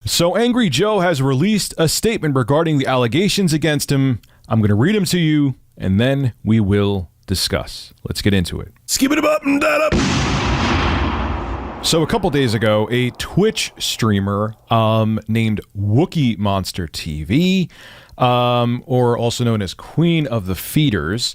So Angry Joe has released a statement regarding the allegations against him. I'm going to read them to you, and then we will discuss. Let's get into it. Skip it up and that up. So a couple days ago, a Twitch streamer named WookieMonster TV, or also known as Queen of the Feeders,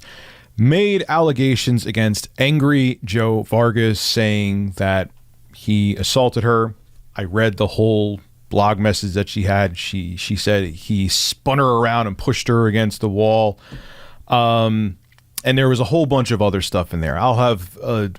made allegations against Angry Joe Vargas, saying that he assaulted her. I read the whole blog message that she had. She said he spun her around and pushed her against the wall. And there was a whole bunch of other stuff in there. I'll have,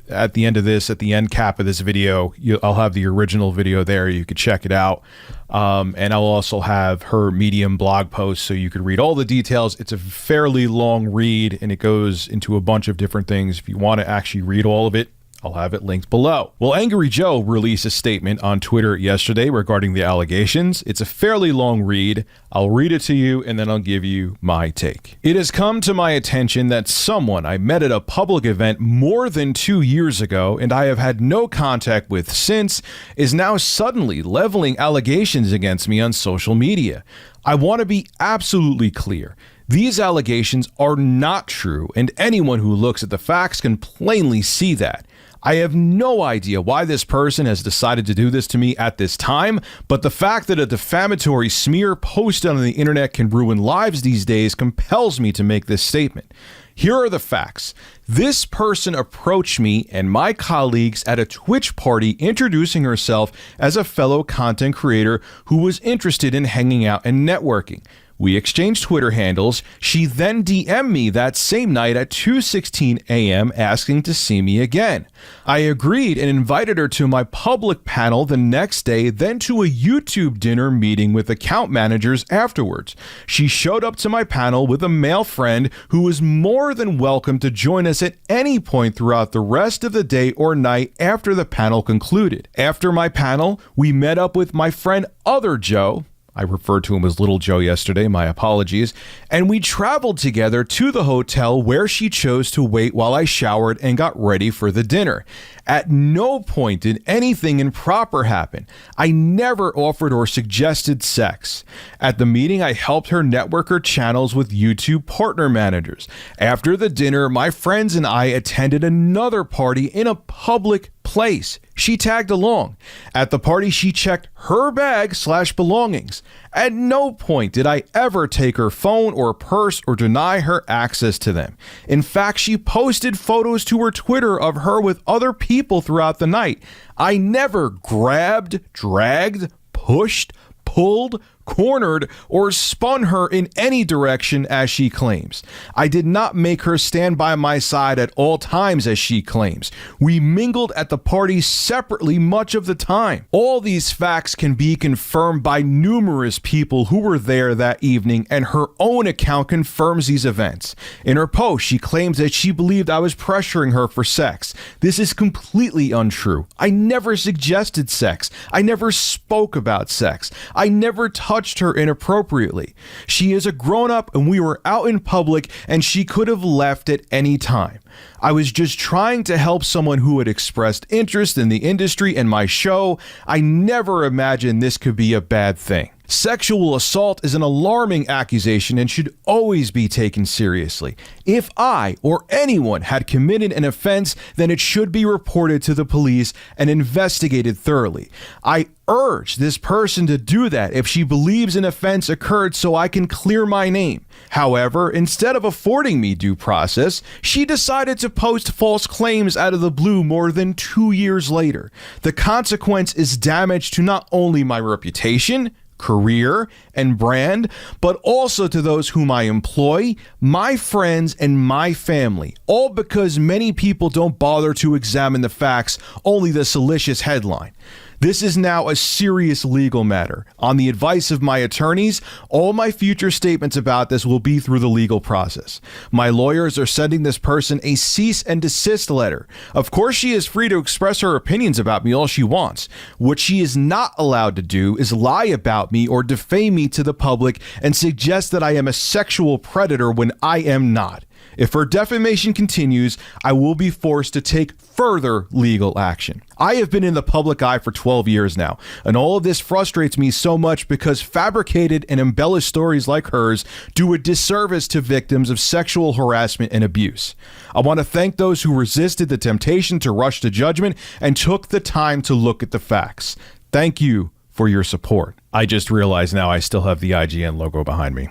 at the end cap of this video, I'll have the original video there. You could check it out. And I'll also have her Medium blog post so you could read all the details. It's a fairly long read, and it goes into a bunch of different things. If you want to actually read all of it, I'll have it linked below. Well, Angry Joe released a statement on Twitter yesterday regarding the allegations. It's a fairly long read. I'll read it to you, and then I'll give you my take. It has come to my attention that someone I met at a public event more than 2 years ago, and I have had no contact with since, is now suddenly leveling allegations against me on social media. I want to be absolutely clear. These allegations are not true, and anyone who looks at the facts can plainly see that. I have no idea why this person has decided to do this to me at this time, but the fact that a defamatory smear posted on the internet can ruin lives these days compels me to make this statement. Here are the facts. This person approached me and my colleagues at a Twitch party, introducing herself as a fellow content creator who was interested in hanging out and networking. We exchanged Twitter handles. She then DM'd me that same night at 2:16 a.m. asking to see me again. I agreed and invited her to my public panel the next day, then to a YouTube dinner meeting with account managers afterwards. She showed up to my panel with a male friend who was more than welcome to join us at any point throughout the rest of the day or night after the panel concluded. After my panel, we met up with my friend Other Joe. I referred to him as Little Joe yesterday, my apologies, and we traveled together to the hotel where she chose to wait while I showered and got ready for the dinner. At no point did anything improper happen. I never offered or suggested sex. At the meeting, I helped her network her channels with YouTube partner managers. After the dinner, my friends and I attended another party in a public place. She tagged along. At the party, she checked her bag/belongings. At no point did I ever take her phone or purse or deny her access to them. In fact, she posted photos to her Twitter of her with other people throughout the night. I never grabbed, dragged, pushed, pulled, cornered, or spun her in any direction as she claims. I did not make her stand by my side at all times as she claims. We mingled at the party separately much of the time. All these facts can be confirmed by numerous people who were there that evening, and her own account confirms these events. In her post, she claims that she believed I was pressuring her for sex. This is completely untrue. I never suggested sex. I never spoke about sex. I never touched her inappropriately. She is a grown-up and we were out in public and she could have left at any time. I was just trying to help someone who had expressed interest in the industry and my show. I never imagined this could be a bad thing. Sexual assault is an alarming accusation and should always be taken seriously. If I or anyone had committed an offense, then it should be reported to the police and investigated thoroughly. I urge this person to do that if she believes an offense occurred so I can clear my name. However, instead of affording me due process, she decided to post false claims out of the blue more than 2 years later. The consequence is damage to not only my reputation, career, and brand, but also to those whom I employ, my friends, and my family, all because many people don't bother to examine the facts, only the salacious headline. This is now a serious legal matter. On the advice of my attorneys, all my future statements about this will be through the legal process. My lawyers are sending this person a cease and desist letter. Of course, she is free to express her opinions about me all she wants. What she is not allowed to do is lie about me or defame me to the public and suggest that I am a sexual predator when I am not. If her defamation continues, I will be forced to take further legal action. I have been in the public eye for 12 years now, and all of this frustrates me so much because fabricated and embellished stories like hers do a disservice to victims of sexual harassment and abuse. I want to thank those who resisted the temptation to rush to judgment and took the time to look at the facts. Thank you for your support. I just realized now I still have the IGN logo behind me.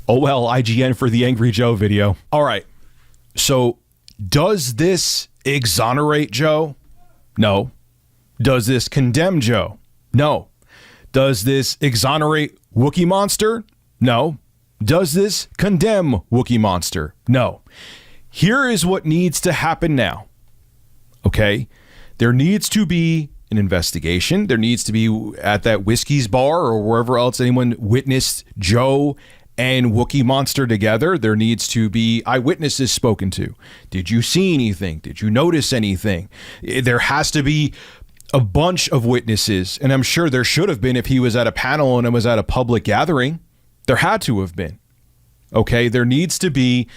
Oh well, IGN for the Angry Joe video. All right, so does this exonerate Joe? No. Does this condemn Joe? No. Does this exonerate Wookie Monster? No. Does this condemn Wookie Monster? No. Here is what needs to happen now. Okay? There needs to be an investigation. There needs to be at that Whiskey's bar or wherever else anyone witnessed Joe and Wookie Monster together. There needs to be eyewitnesses spoken to. Did you see anything? Did you notice anything? There has to be a bunch of witnesses, and I'm sure there should have been if he was at a panel and it was at a public gathering. There had to have been. Okay, there needs to be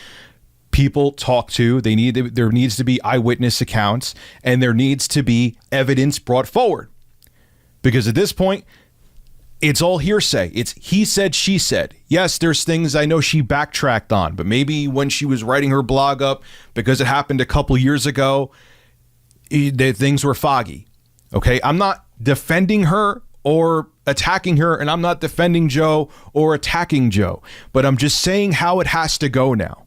people talked to. There needs to be eyewitness accounts, and there needs to be evidence brought forward. Because at this point, it's all hearsay. It's he said, she said. Yes, there's things I know she backtracked on, but maybe when she was writing her blog up, because it happened a couple years ago, things were foggy. Okay, I'm not defending her or attacking her, and I'm not defending Joe or attacking Joe, but I'm just saying how it has to go now.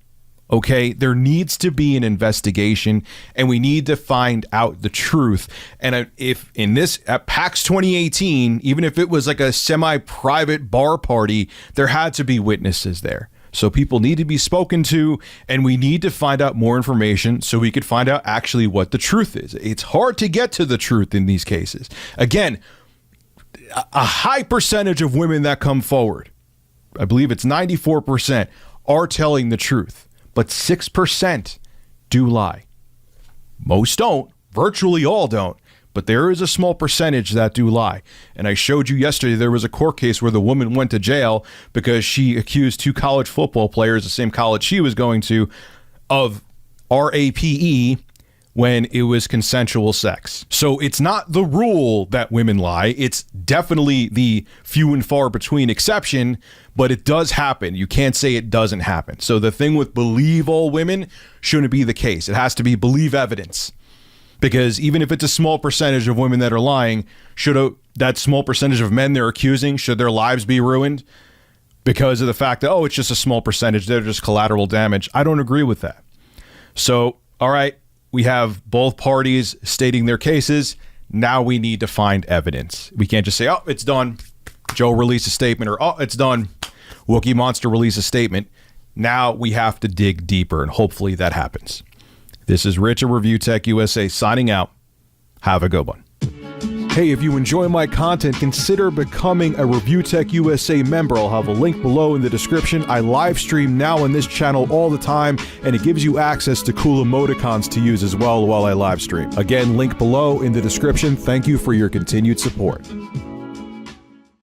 Okay, there needs to be an investigation, and we need to find out the truth. And if in this at PAX 2018, even if it was like a semi-private bar party, there had to be witnesses there. So people need to be spoken to, and we need to find out more information so we could find out actually what the truth is. It's hard to get to the truth in these cases. Again, a high percentage of women that come forward, I believe it's 94%, are telling the truth. But 6% do lie. Most don't. Virtually all don't. But there is a small percentage that do lie. And I showed you yesterday there was a court case where the woman went to jail because she accused 2 college football players, the same college she was going to, of RAPE when it was consensual sex. So it's not the rule that women lie. It's definitely the few and far between exception, but it does happen. You can't say it doesn't happen. So the thing with believe all women shouldn't be the case. It has to be believe evidence. Because even if it's a small percentage of women that are lying, should that small percentage of men they're accusing, should their lives be ruined because of the fact that, oh, it's just a small percentage, they're just collateral damage? I don't agree with that. So, all right, we have both parties stating their cases. Now we need to find evidence. We can't just say, oh, it's done. Joe released a statement, or, oh, it's done. Wookie Monster released a statement. Now we have to dig deeper, and hopefully that happens. This is Rich of Review Tech USA signing out. Have a good one. Hey, if you enjoy my content, consider becoming a Review Tech USA member. I'll have a link below in the description. I live stream now on this channel all the time, and it gives you access to cool emoticons to use as well while I live stream. Again, link below in the description. Thank you for your continued support.